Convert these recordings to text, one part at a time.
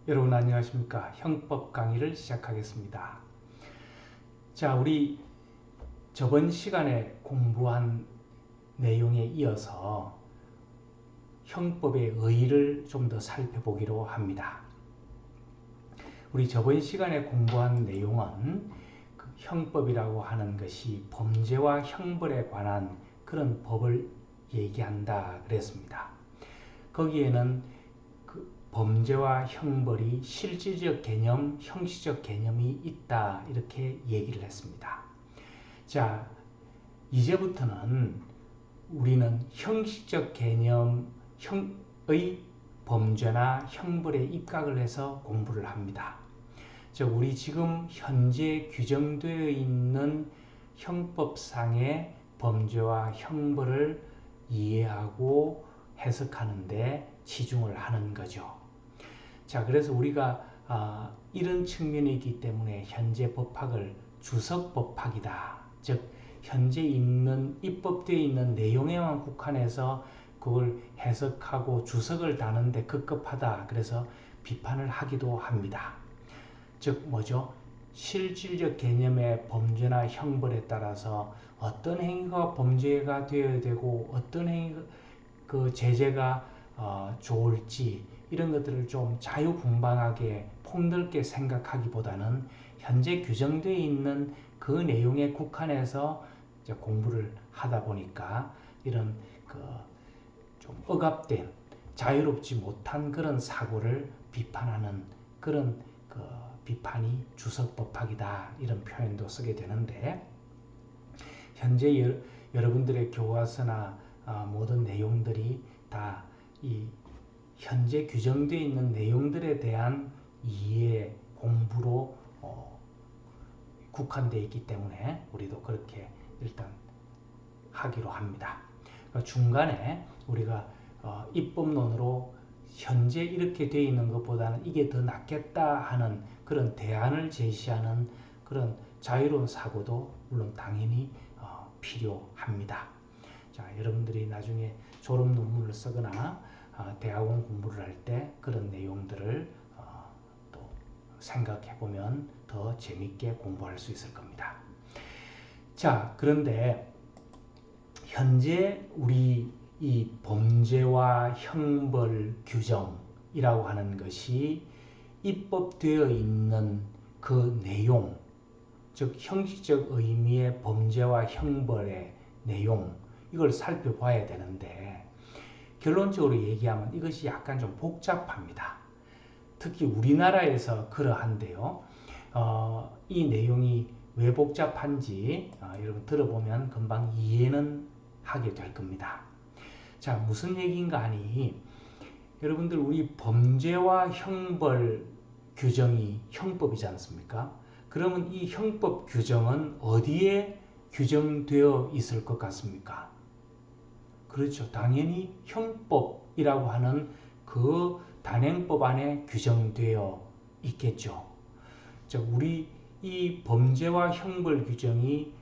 여러분 안녕하십니까? 형법 강의를 시작하겠습니다. 자, 우리 저번 시간에 공부한 내용에 이어서 형법의 의의를 좀 더 살펴보기로 합니다. 우리 저번 시간에 공부한 내용은 그 형법이라고 하는 것이 범죄와 형벌에 관한 그런 법을 얘기한다 그랬습니다. 거기에는 범죄와 형벌이 실질적 개념, 형식적 개념이 있다 이렇게 얘기를 했습니다. 자, 이제부터는 우리는 형식적 개념의 범죄나 형벌에 입각을 해서 공부를 합니다. 즉, 우리 지금 현재 규정되어 있는 형법상의 범죄와 형벌을 이해하고 해석하는데 치중을 하는 거죠. 자, 그래서 우리가 이런 측면이기 때문에 현재 법학을 주석법학이다. 즉, 현재 있는 입법되어 있는 내용에만 국한해서 그걸 해석하고 주석을 다는데 급급하다. 그래서 비판을 하기도 합니다. 즉 뭐죠? 실질적 개념의 범죄나 형벌에 따라서 어떤 행위가 범죄가 되어야 되고 어떤 행위가 그 제재가 좋을지 이런 것들을 좀 자유분방하게 폭넓게 생각하기보다는 현재 규정되어 있는 그 내용에 국한해서 이제 공부를 하다 보니까 이런 그 좀 억압된 자유롭지 못한 그런 사고를 비판하는 그런 그 비판이 주석법학이다 이런 표현도 쓰게 되는데 현재 여러분들의 교과서나 모든 내용들이 다 이 현재 규정되어 있는 내용들에 대한 이해 공부로 국한되어 있기 때문에 우리도 그렇게 일단 하기로 합니다. 그러니까 중간에 우리가 입법론으로 현재 이렇게 되어 있는 것보다는 이게 더 낫겠다 하는 그런 대안을 제시하는 그런 자유로운 사고도 물론 당연히 필요합니다. 자, 여러분들이 나중에 졸업 논문을 쓰거나 대학원 공부를 할 때 그런 내용들을 또 생각해 보면 더 재밌게 공부할 수 있을 겁니다. 자, 그런데 현재 우리 이 범죄와 형벌 규정이라고 하는 것이 입법되어 있는 그 내용, 즉 형식적 의미의 범죄와 형벌의 내용, 이걸 살펴봐야 되는데 결론적으로 얘기하면 이것이 약간 좀 복잡합니다. 특히 우리나라에서 그러한데요. 이 내용이 왜 복잡한지 여러분 들어보면 금방 이해는 하게 될 겁니다. 자, 무슨 얘기인가 하니 여러분들 우리 범죄와 형벌 규정이 형법이지 않습니까? 그러면 이 형법 규정은 어디에 규정되어 있을 것 같습니까? 그렇죠. 당연히 형법이라고 하는 그 단행법 안에 규정되어 있겠죠. 즉, 우리 이 범죄와 형벌 규정이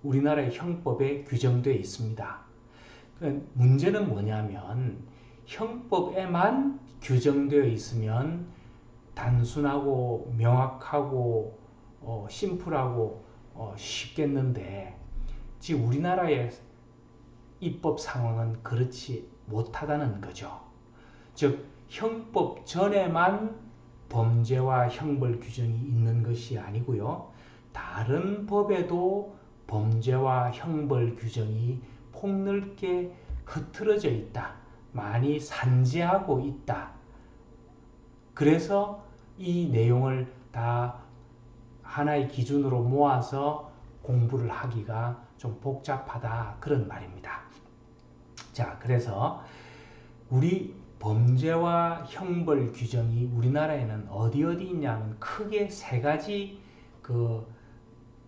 우리나라의 형법에 규정되어 있습니다. 문제는 뭐냐면 형법에만 규정되어 있으면 단순하고 명확하고 심플하고 쉽겠는데 지금 우리나라의 입법 상황은 그렇지 못하다는 거죠. 즉 형법 전에만 범죄와 형벌 규정이 있는 것이 아니고요. 다른 법에도 범죄와 형벌 규정이 폭넓게 흐트러져 있다. 많이 산재하고 있다. 그래서 이 내용을 다 하나의 기준으로 모아서 공부를 하기가 좀 복잡하다. 그런 말입니다. 자, 그래서 우리 범죄와 형벌 규정이 우리나라에는 어디 있냐면 크게 세 가지 그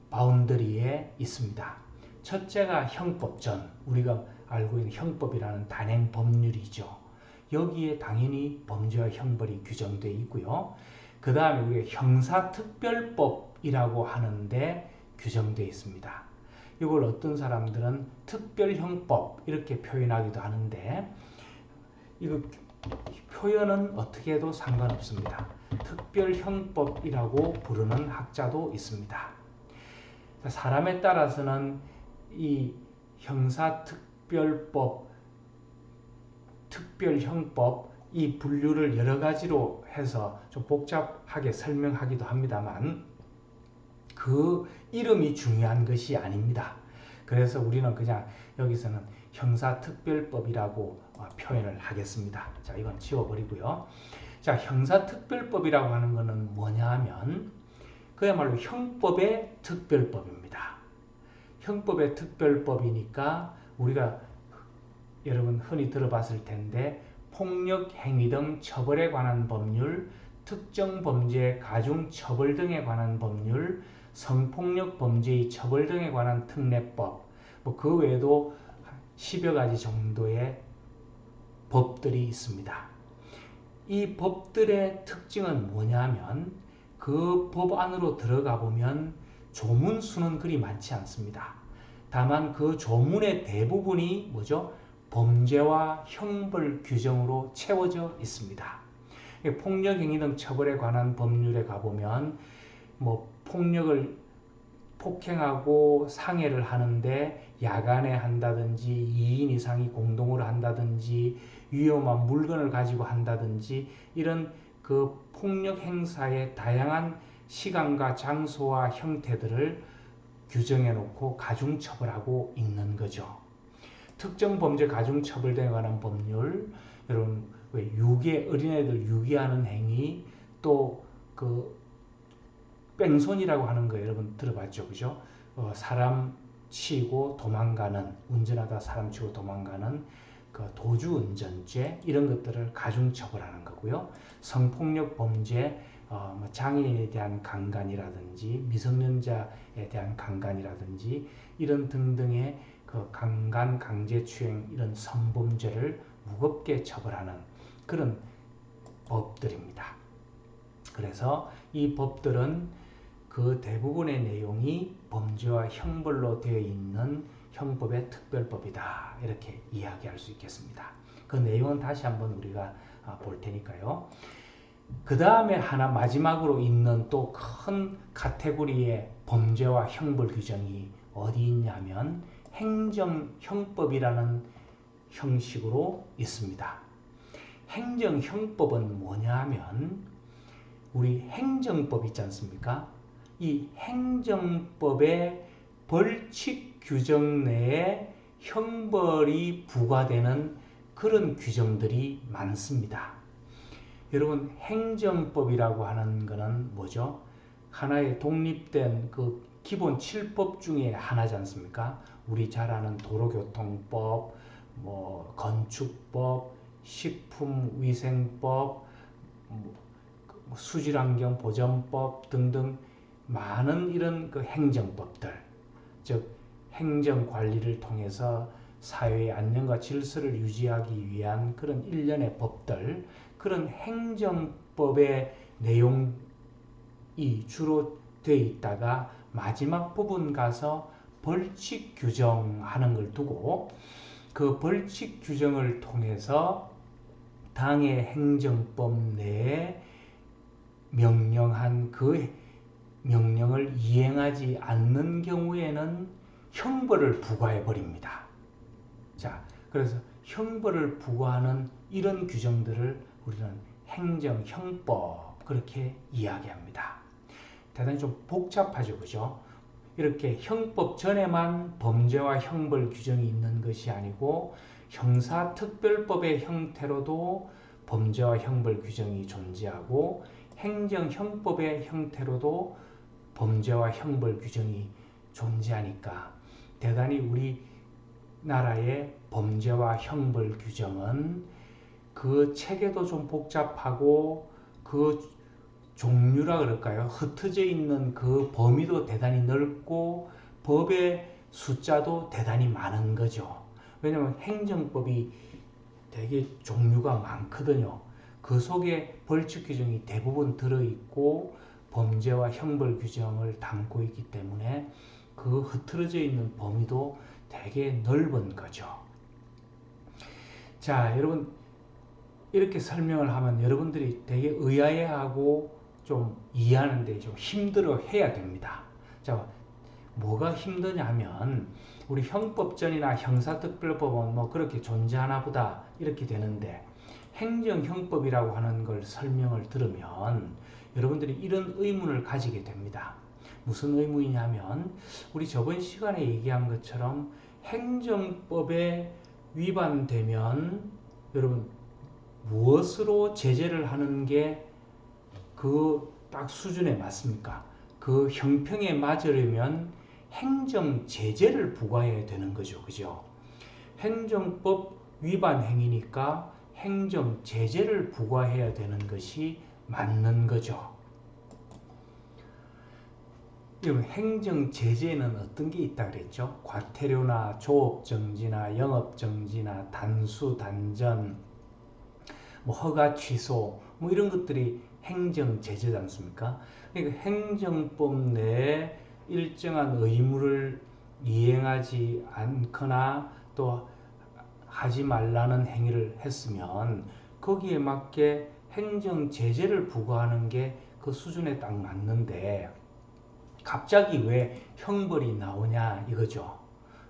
바운더리에 있습니다. 첫째가 형법전, 우리가 알고 있는 형법이라는 단행 법률이죠. 여기에 당연히 범죄와 형벌이 규정되어 있고요. 그 다음에 우리가 형사특별법이라고 하는데 규정되어 있습니다. 이걸 어떤 사람들은 특별형법 이렇게 표현하기도 하는데 이거 표현은 어떻게 해도 상관없습니다. 특별형법이라고 부르는 학자도 있습니다. 사람에 따라서는 이 형사특별법, 특별형법 이 분류를 여러 가지로 해서 좀 복잡하게 설명하기도 합니다만 그 이름이 중요한 것이 아닙니다. 그래서 우리는 그냥 여기서는 형사특별법이라고 표현을 하겠습니다. 자, 이건 지워버리고요. 자, 형사특별법이라고 하는 것은 뭐냐 하면 그야말로 형법의 특별법입니다. 형법의 특별법이니까 우리가 여러분 흔히 들어봤을 텐데 폭력 행위 등 처벌에 관한 법률, 특정 범죄 가중 처벌 등에 관한 법률, 성폭력 범죄의 처벌 등에 관한 특례법, 뭐 그 외에도 10여 가지 정도의 법들이 있습니다. 이 법들의 특징은 뭐냐면 그 법 안으로 들어가 보면 조문 수는 그리 많지 않습니다. 다만 그 조문의 대부분이 뭐죠? 범죄와 형벌 규정으로 채워져 있습니다. 폭력 행위 등 처벌에 관한 법률에 가보면 뭐 폭력을 폭행하고 상해를 하는데 야간에 한다든지 2인 이상이 공동으로 한다든지 위험한 물건을 가지고 한다든지 이런 그 폭력 행사의 다양한 시간과 장소와 형태들을 규정해 놓고 가중처벌하고 있는 거죠. 특정 범죄 가중처벌 등에 관한 법률, 여러분 왜 유괴 어린애들 유기하는 행위 또 그 뺑소니라고 하는 거 여러분 들어봤죠, 그죠? 사람 치고 도망가는 운전하다 사람 치고 도망가는 그 도주운전죄 이런 것들을 가중처벌하는 거고요. 성폭력 범죄, 장애인에 대한 강간이라든지 미성년자에 대한 강간이라든지 이런 등등의 그 강간, 강제추행 이런 성범죄를 무겁게 처벌하는 그런 법들입니다. 그래서 이 법들은 그 대부분의 내용이 범죄와 형벌로 되어 있는 형법의 특별법이다. 이렇게 이야기할 수 있겠습니다. 그 내용은 다시 한번 우리가 볼 테니까요. 그 다음에 하나 마지막으로 있는 또 큰 카테고리의 범죄와 형벌 규정이 어디 있냐면 행정형법이라는 형식으로 있습니다. 행정형법은 뭐냐 하면 우리 행정법 있지 않습니까? 이 행정법의 벌칙 규정 내에 형벌이 부과되는 그런 규정들이 많습니다. 여러분 행정법이라고 하는 것은 뭐죠? 하나의 독립된 그 기본 7법 중에 하나지 않습니까? 우리 잘 아는 도로교통법, 뭐 건축법, 식품위생법, 수질환경보전법 등등 많은 이런 그 행정법들, 즉 행정관리를 통해서 사회의 안녕과 질서를 유지하기 위한 그런 일련의 법들, 그런 행정법의 내용이 주로 되어 있다가 마지막 부분 가서 벌칙 규정하는 걸 두고 그 벌칙 규정을 통해서 당의 행정법 내에 명령한 그 명령을 이행하지 않는 경우에는 형벌을 부과해 버립니다. 자, 그래서 형벌을 부과하는 이런 규정들을 우리는 행정형법 그렇게 이야기합니다. 대단히 좀 복잡하죠, 그죠? 이렇게 형법 전에만 범죄와 형벌 규정이 있는 것이 아니고 형사특별법의 형태로도 범죄와 형벌 규정이 존재하고 행정형법의 형태로도 범죄와 형벌 규정이 존재하니까 대단히 우리나라의 범죄와 형벌 규정은 그 체계도 좀 복잡하고 그 종류라 그럴까요? 흩어져 있는 그 범위도 대단히 넓고 법의 숫자도 대단히 많은 거죠. 왜냐하면 행정법이 되게 종류가 많거든요. 그 속에 벌칙 규정이 대부분 들어있고 범죄와 형벌 규정을 담고 있기 때문에 그 흐트러져 있는 범위도 되게 넓은 거죠. 자, 여러분 이렇게 설명을 하면 여러분들이 되게 의아해하고 좀 이해하는데 좀 힘들어 해야 됩니다. 자, 뭐가 힘드냐 하면 우리 형법전이나 형사특별법은 뭐 그렇게 존재하나 보다 이렇게 되는데 행정형법이라고 하는 걸 설명을 들으면 여러분들이 이런 의문을 가지게 됩니다. 무슨 의문이냐면 우리 저번 시간에 얘기한 것처럼 행정법에 위반되면 여러분 무엇으로 제재를 하는 게 그 딱 수준에 맞습니까? 그 형평에 맞으려면 행정 제재를 부과해야 되는 거죠. 그죠? 행정법 위반 행위니까 행정 제재를 부과해야 되는 것이 맞는 거죠. 그럼 행정 제재는 어떤 게 있다 그랬죠? 과태료나 조업정지나 영업정지나 단수, 단전, 뭐 허가 취소, 뭐 이런 것들이 행정 제재지 않습니까? 그러니까 행정법 내에 일정한 의무를 이행하지 않거나 또 하지 말라는 행위를 했으면 거기에 맞게 행정 제재를 부과하는 게 그 수준에 딱 맞는데 갑자기 왜 형벌이 나오냐 이거죠.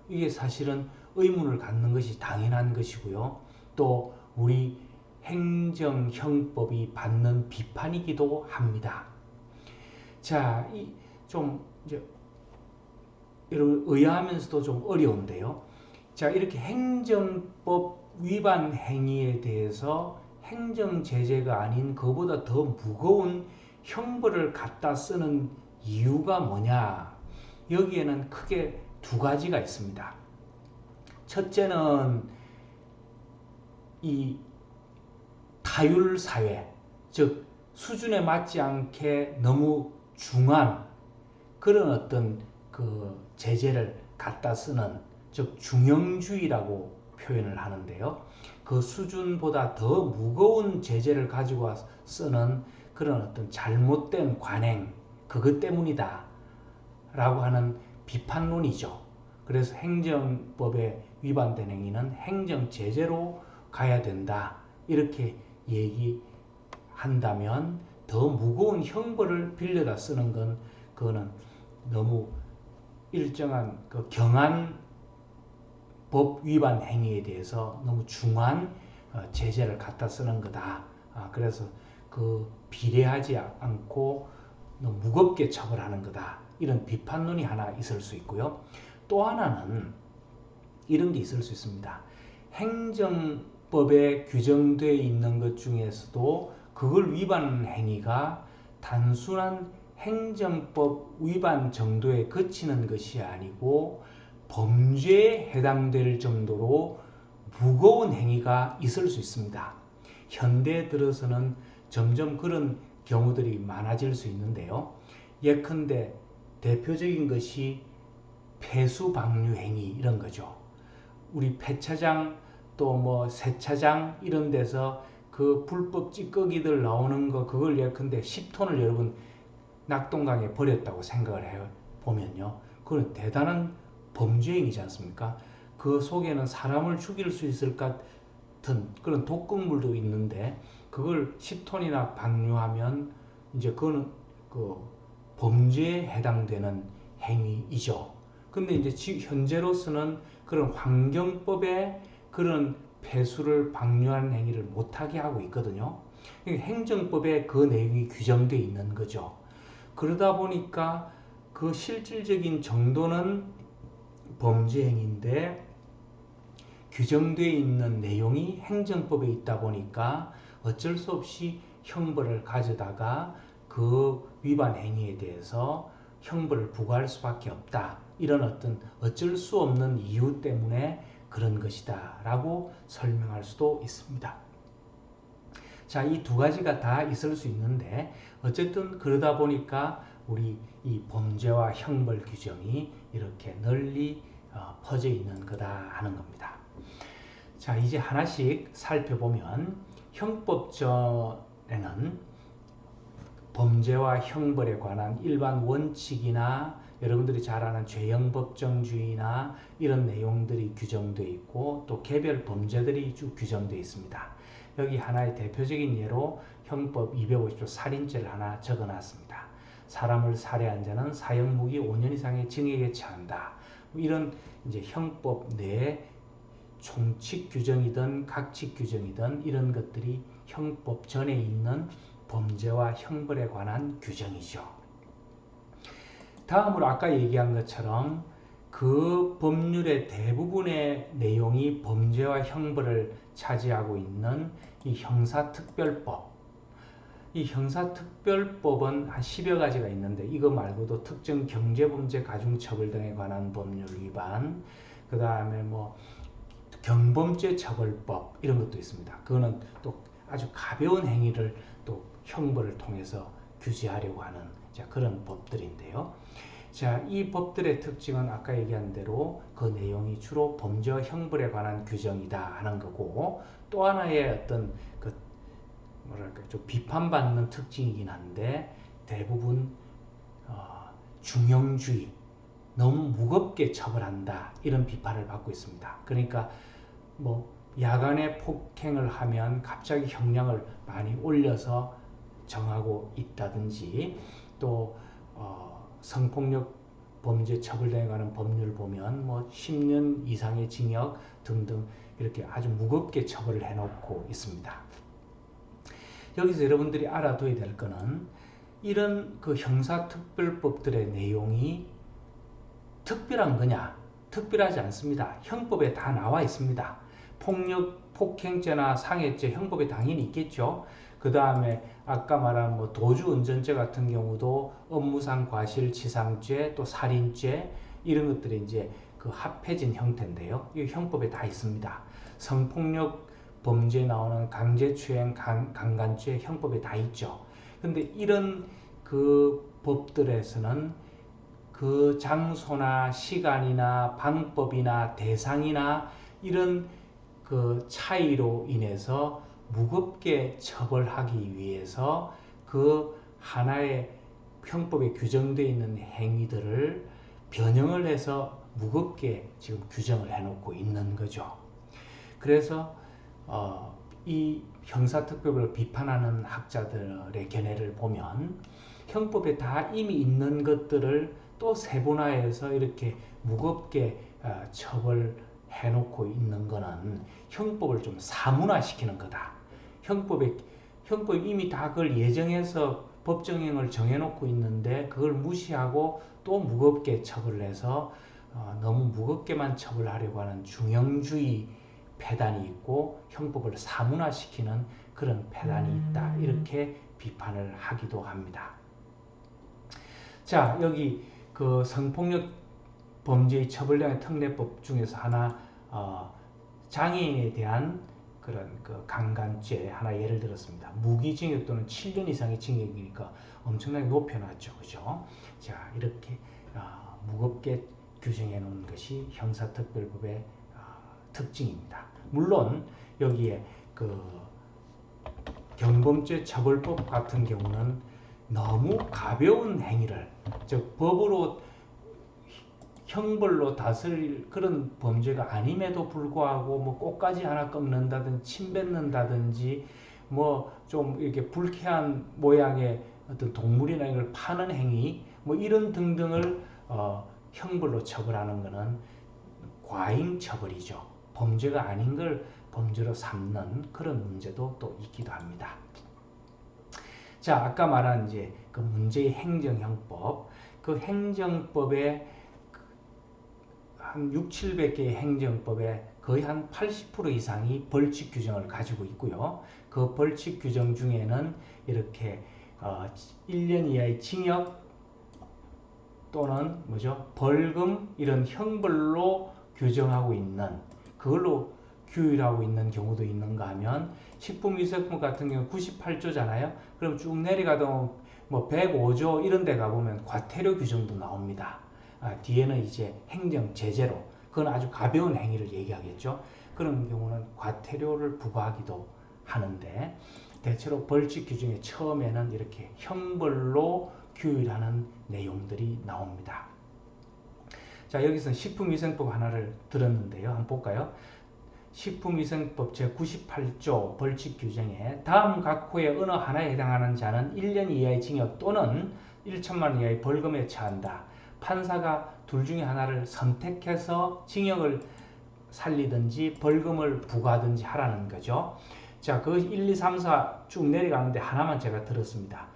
이게 사실은 의문을 갖는 것이 당연한 것이고요. 또 우리 행정형법이 받는 비판이기도 합니다. 자, 좀 이제 여러분 의아하면서도 좀 어려운데요. 자, 이렇게 행정법 위반 행위에 대해서 행정 제재가 아닌 그보다 더 무거운 형벌을 갖다 쓰는 이유가 뭐냐? 여기에는 크게 두 가지가 있습니다. 첫째는 이 타율 사회, 즉 수준에 맞지 않게 너무 중한 그런 어떤 그 제재를 갖다 쓰는 즉 중형주의라고 표현을 하는데요. 그 수준보다 더 무거운 제재를 가지고 와서 쓰는 그런 어떤 잘못된 관행 그것 때문이다 라고 하는 비판론이죠. 그래서 행정법에 위반된 행위는 행정제재로 가야 된다 이렇게 얘기한다면 더 무거운 형벌을 빌려다 쓰는 건 그거는 너무 일정한 그 경한 법 위반 행위에 대해서 너무 중한 제재를 갖다 쓰는 거다. 그래서 그 비례하지 않고 너무 무겁게 처벌하는 거다. 이런 비판론이 하나 있을 수 있고요. 또 하나는 이런 게 있을 수 있습니다. 행정법에 규정되어 있는 것 중에서도 그걸 위반하는 행위가 단순한 행정법 위반 정도에 그치는 것이 아니고 범죄에 해당될 정도로 무거운 행위가 있을 수 있습니다. 현대 들어서는 점점 그런 경우들이 많아질 수 있는데요. 예컨대 대표적인 것이 폐수방류 행위 이런 거죠. 우리 폐차장 또 뭐 세차장 이런 데서 그 불법 찌꺼기들 나오는 거 그걸 예컨대 10톤을 여러분 낙동강에 버렸다고 생각을 해 보면요. 그건 대단한 범죄행위지 않습니까? 그 속에는 사람을 죽일 수 있을 것 같은 그런 독극물도 있는데 그걸 10톤이나 방류하면 이제 그거는 그 범죄에 해당되는 행위이죠. 근데 이제 현재로서는 그런 환경법에 그런 폐수를 방류하는 행위를 못하게 하고 있거든요. 행정법에 그 내용이 규정되어 있는 거죠. 그러다 보니까 그 실질적인 정도는 범죄 행위인데 규정되어 있는 내용이 행정법에 있다 보니까 어쩔 수 없이 형벌을 가져다가 그 위반 행위에 대해서 형벌을 부과할 수밖에 없다. 이런 어쩔 수 없는 이유 때문에 그런 것이다 라고 설명할 수도 있습니다. 자, 이 두 가지가 다 있을 수 있는데 어쨌든 그러다 보니까 우리 이 범죄와 형벌 규정이 이렇게 널리 퍼져 있는 거다 하는 겁니다. 자, 이제 하나씩 살펴보면 형법전에는 범죄와 형벌에 관한 일반 원칙이나 여러분들이 잘 아는 죄형법정주의나 이런 내용들이 규정되어 있고 또 개별 범죄들이 쭉 규정되어 있습니다. 여기 하나의 대표적인 예로 형법 250조 살인죄를 하나 적어놨습니다. 사람을 살해한 자는 사형무기 5년 이상의 징역에 처한다. 이런 이제 형법 내에 총칙 규정이든 각칙 규정이든 이런 것들이 형법 전에 있는 범죄와 형벌에 관한 규정이죠. 다음으로 아까 얘기한 것처럼 그 법률의 대부분의 내용이 범죄와 형벌을 차지하고 있는 이 형사특별법. 이 형사특별법은 한 10여 가지가 있는데 이거 말고도 특정 경제범죄 가중처벌 등에 관한 법률 위반, 그 다음에 뭐 경범죄 처벌법 이런 것도 있습니다. 그거는 또 아주 가벼운 행위를 또 형벌을 통해서 규제하려고 하는 그런 법들인데요. 자, 이 법들의 특징은 아까 얘기한 대로 그 내용이 주로 범죄와 형벌에 관한 규정이다 하는 거고, 또 하나의 어떤 그 뭐랄까 좀 비판받는 특징이긴 한데 대부분 중형주의, 너무 무겁게 처벌한다 이런 비판을 받고 있습니다. 그러니까 뭐 야간에 폭행을 하면 갑자기 형량을 많이 올려서 정하고 있다든지, 또 성폭력 범죄 처벌 등에 관한 법률을 보면 뭐 10년 이상의 징역 등등 이렇게 아주 무겁게 처벌을 해놓고 있습니다. 여기서 여러분들이 알아둬야 될 거는 이런 그 형사특별법들의 내용이 특별한 거냐? 특별하지 않습니다. 형법에 다 나와 있습니다. 폭력, 폭행죄나 상해죄 형법에 당연히 있겠죠. 그 다음에 아까 말한 뭐 도주운전죄 같은 경우도 업무상 과실치상죄, 또 살인죄 이런 것들이 이제 그 합해진 형태인데요. 이 형법에 다 있습니다. 성폭력 범죄에 나오는 강제추행, 강간죄 형법에 다 있죠. 근데 이런 그 법들에서는 그 장소나 시간이나 방법이나 대상이나 이런 그 차이로 인해서 무겁게 처벌하기 위해서 그 하나의 형법에 규정되어 있는 행위들을 변형을 해서 무겁게 지금 규정을 해놓고 있는 거죠. 그래서 이 형사특별법을 비판하는 학자들의 견해를 보면 형법에 다 이미 있는 것들을 또 세분화해서 이렇게 무겁게 처벌해놓고 있는 거는 형법을 좀 사문화시키는 거다. 형법이 이미 다 그걸 예정해서 법정형을 정해놓고 있는데 그걸 무시하고 또 무겁게 처벌을 해서 너무 무겁게만 처벌하려고 하는 중형주의 패단이 있고 형법을 사문화시키는 그런 패단이 있다. 이렇게 비판을 하기도 합니다. 자, 여기 그 성폭력 범죄의 처벌량의 특례법 중에서 하나 장애인에 대한 그런 그 강간죄 하나 예를 들었습니다. 무기징역 또는 7년 이상의 징역이니까 엄청나게 높여놨죠, 그죠? 자, 이렇게 무겁게 규정해 놓은 것이 형사특별법의 특징입니다. 물론 여기에 그 경범죄 처벌법 같은 경우는 너무 가벼운 행위를, 즉 법으로 형벌로 다스릴 그런 범죄가 아님에도 불구하고 뭐 꽃가지 하나 꺾는다든지 침 뱉는다든지 뭐 좀 이렇게 불쾌한 모양의 어떤 동물이나 이걸 파는 행위 뭐 이런 등등을 형벌로 처벌하는 것은 과잉 처벌이죠. 범죄가 아닌 걸 범죄로 삼는 그런 문제도 또 있기도 합니다. 자, 아까 말한 이제 그 문제의 행정형법, 그 행정법에 한 6, 700개의 행정법에 거의 한 80% 이상이 벌칙 규정을 가지고 있고요. 그 벌칙 규정 중에는 이렇게 1년 이하의 징역 또는 뭐죠? 벌금 이런 형벌로 규정하고 있는, 그걸로 규율하고 있는 경우도 있는가 하면 식품위생법 같은 경우 98조잖아요. 그럼 쭉 내려가도 뭐 105조 이런 데 가보면 과태료 규정도 나옵니다. 뒤에는 이제 행정 제재로, 그건 아주 가벼운 행위를 얘기하겠죠. 그런 경우는 과태료를 부과하기도 하는데 대체로 벌칙 규정의 처음에는 이렇게 형벌로 규율하는 내용들이 나옵니다. 자, 여기서 식품위생법 하나를 들었는데요. 한번 볼까요? 식품위생법 제98조 벌칙 규정에 다음 각 호의 어느 하나에 해당하는 자는 1년 이하의 징역 또는 1천만 원 이하의 벌금에 처한다. 판사가 둘 중에 하나를 선택해서 징역을 살리든지 벌금을 부과하든지 하라는 거죠. 자, 그 1, 2, 3, 4 쭉 내려가는데 하나만 제가 들었습니다.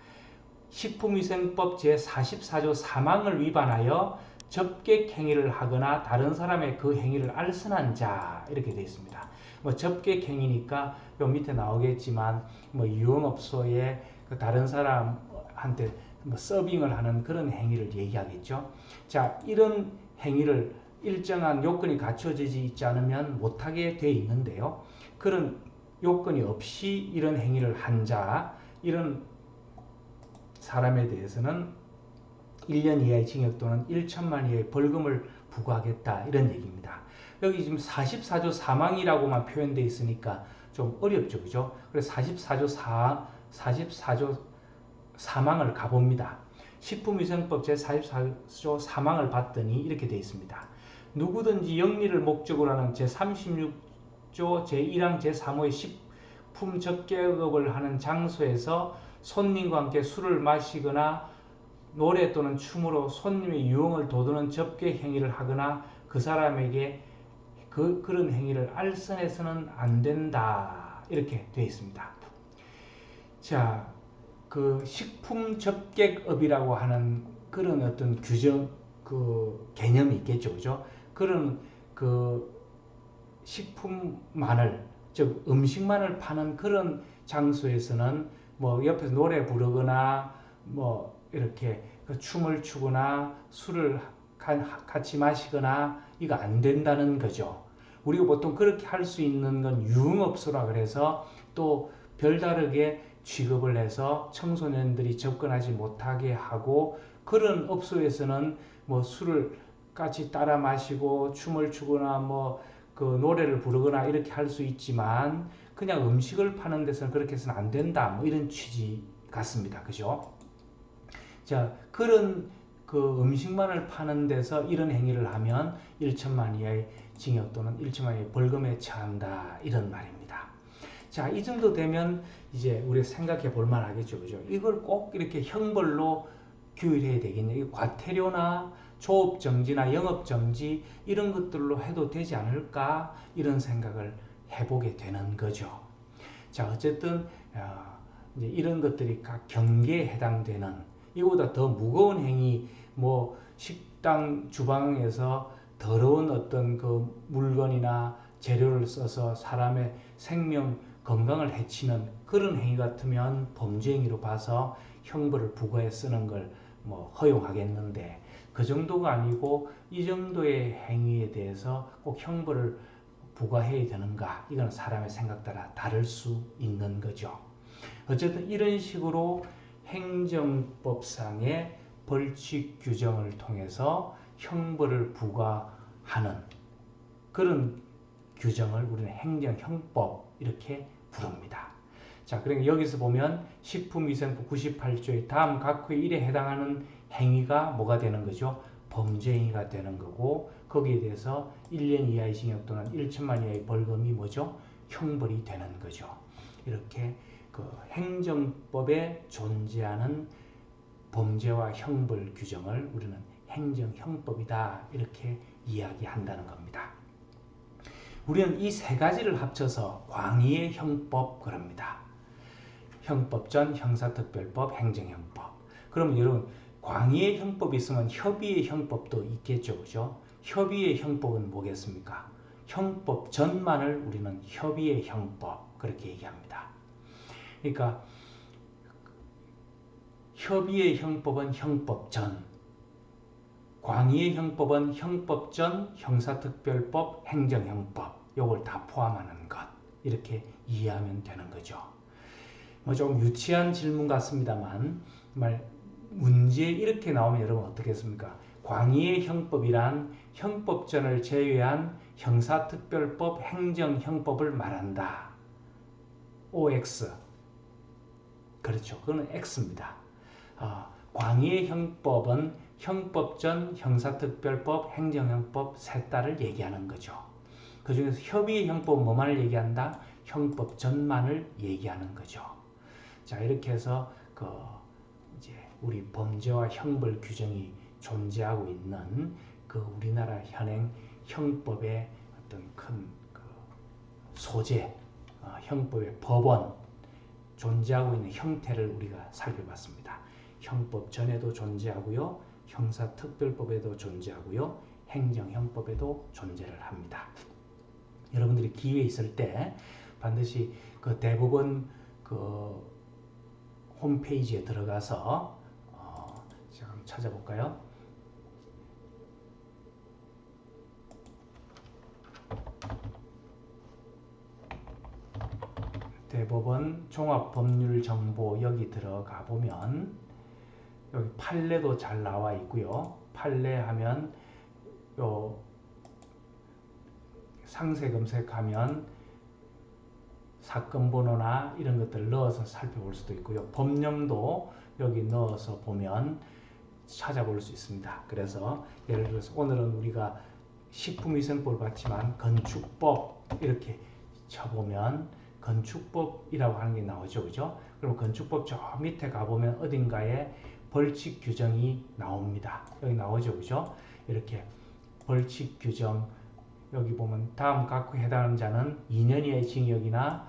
식품위생법 제44조 4망을 위반하여 접객 행위를 하거나 다른 사람의 그 행위를 알선한 자 이렇게 되어 있습니다. 뭐 접객 행위니까 요 밑에 나오겠지만 뭐 유흥업소에 그 다른 사람한테 뭐 서빙을 하는 그런 행위를 얘기하겠죠. 자, 이런 행위를 일정한 요건이 갖춰지지 있지 않으면 못하게 되어 있는데요. 그런 요건이 없이 이런 행위를 한 자, 이런 사람에 대해서는 1년 이하의 징역 또는 1천만 이하의 벌금을 부과하겠다 이런 얘기입니다. 여기 지금 44조 사망이라고만 표현되어 있으니까 좀 어렵죠, 그죠? 그래서 44조 사망을 가봅니다. 식품위생법 제44조 사망을 봤더니 이렇게 되어 있습니다. 누구든지 영리를 목적으로 하는 제36조 제1항 제3호의 식품 접객업을 하는 장소에서 손님과 함께 술을 마시거나 노래 또는 춤으로 손님의 유흥을 돋우는 접객 행위를 하거나 그 사람에게 그런 행위를 알선해서는 안 된다. 이렇게 되어 있습니다. 자, 그 식품 접객업이라고 하는 그런 어떤 규정, 그 개념이 있겠죠. 그죠? 그런 그 식품만을, 즉 음식만을 파는 그런 장소에서는 뭐 옆에서 노래 부르거나 뭐 이렇게 춤을 추거나 술을 같이 마시거나 이거 안 된다는 거죠. 우리가 보통 그렇게 할 수 있는 건 유흥업소라 그래서 또 별다르게 취급을 해서 청소년들이 접근하지 못하게 하고 그런 업소에서는 뭐 술을 같이 따라 마시고 춤을 추거나 뭐 그 노래를 부르거나 이렇게 할 수 있지만 그냥 음식을 파는 데서는 그렇게 해서는 안 된다. 뭐 이런 취지 같습니다. 그죠? 자, 그런 그 음식만을 파는 데서 이런 행위를 하면 1천만 이하의 징역 또는 1천만 이하의 벌금에 처한다. 이런 말입니다. 자, 이 정도 되면 이제 우리가 생각해 볼 만하겠죠. 그죠? 이걸 꼭 이렇게 형벌로 규율해야 되겠냐. 이 과태료나 조업정지나 영업정지 이런 것들로 해도 되지 않을까 이런 생각을 해보게 되는 거죠. 자, 어쨌든 이제 이런 것들이 각 경계에 해당되는 이보다 더 무거운 행위, 뭐 식당 주방에서 더러운 어떤 그 물건이나 재료를 써서 사람의 생명 건강을 해치는 그런 행위 같으면 범죄 행위로 봐서 형벌을 부과해 쓰는 걸 뭐 허용하겠는데 그 정도가 아니고 이 정도의 행위에 대해서 꼭 형벌을 부과해야 되는가 이건 사람의 생각 따라 다를 수 있는 거죠. 어쨌든 이런 식으로 행정법상의 벌칙 규정을 통해서 형벌을 부과하는 그런 규정을 우리는 행정형법 이렇게 부릅니다. 자, 그러니까 여기서 보면 식품위생법 98조의 다음 각 호의 1에 해당하는 행위가 뭐가 되는 거죠? 범죄 행위가 되는 거고 거기에 대해서 1년 이하의 징역 또는 1천만 이하의 벌금이 뭐죠? 형벌이 되는 거죠. 이렇게 그 행정법에 존재하는 범죄와 형벌 규정을 우리는 행정형법이다 이렇게 이야기한다는 겁니다. 우리는 이 세 가지를 합쳐서 광의의 형법 그럽니다. 형법전, 형사특별법, 행정형법. 그럼 여러분 광의의 형법이 있으면 협의의 형법도 있겠죠, 그죠? 협의의 형법은 뭐겠습니까? 형법 전만을 우리는 협의의 형법 그렇게 얘기합니다. 그러니까 협의의 형법은 형법 전, 광의의 형법은 형법 전, 형사특별법, 행정형법 요걸 다 포함하는 것 이렇게 이해하면 되는 거죠. 뭐 좀 유치한 질문 같습니다만 문제 이렇게 나오면 여러분 어떻겠습니까? 광의의 형법이란 형법전을 제외한 형사특별법, 행정형법을 말한다. OX 그렇죠. 그건 X입니다. 광의의 형법은 형법전, 형사특별법, 행정형법 셋 다를 얘기하는 거죠. 그 중에서 협의 형법 뭐만을 얘기한다? 형법 전만을 얘기하는 거죠. 자, 이렇게 해서 이제 우리 범죄와 형벌 규정이 존재하고 있는 그 우리나라 현행 형법의 어떤 큰 소재, 형법의 법원, 존재하고 있는 형태를 우리가 살펴봤습니다. 형법 전에도 존재하고요, 형사특별법에도 존재하고요, 행정형법에도 존재를 합니다. 여러분들이 기회 있을 때 반드시 그 대법원 그 홈페이지에 들어가서 제가 한번 찾아볼까요? 대법원 종합법률정보 여기 들어가 보면 여기 판례도 잘 나와 있고요. 판례 하면 요 상세 검색하면 사건 번호나 이런 것들을 넣어서 살펴볼 수도 있고요. 법령도 여기 넣어서 보면 찾아볼 수 있습니다. 그래서 예를 들어서 오늘은 우리가 식품위생법을 봤지만 건축법 이렇게 쳐보면 건축법이라고 하는 게 나오죠. 그죠? 그럼 건축법 저 밑에 가보면 어딘가에 벌칙 규정이 나옵니다. 여기 나오죠. 그죠? 이렇게 벌칙 규정 여기 보면 다음 각호에 해당하는 자는 2년 이하의 징역이나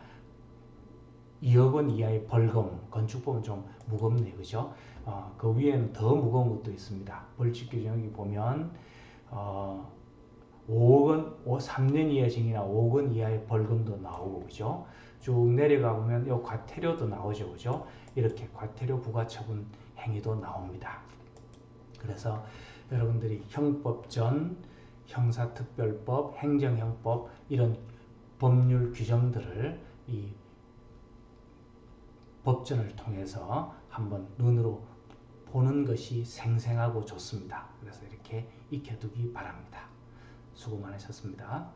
2억 원 이하의 벌금. 건축법은 좀 무겁네요. 그죠? 그 위에는 더 무거운 것도 있습니다. 벌칙 규정이 보면 5억 원, 3년 이하의 징역이나 5억 원 이하의 벌금도 나오고 그죠? 쭉 내려가 보면 요 과태료도 나오죠. 그죠? 이렇게 과태료 부과처분 행위도 나옵니다. 그래서 여러분들이 형법전, 형사특별법, 행정형법 이런 법률 규정들을 이 법전을 통해서 한번 눈으로 보는 것이 생생하고 좋습니다. 그래서 이렇게 익혀두기 바랍니다. 수고 많으셨습니다.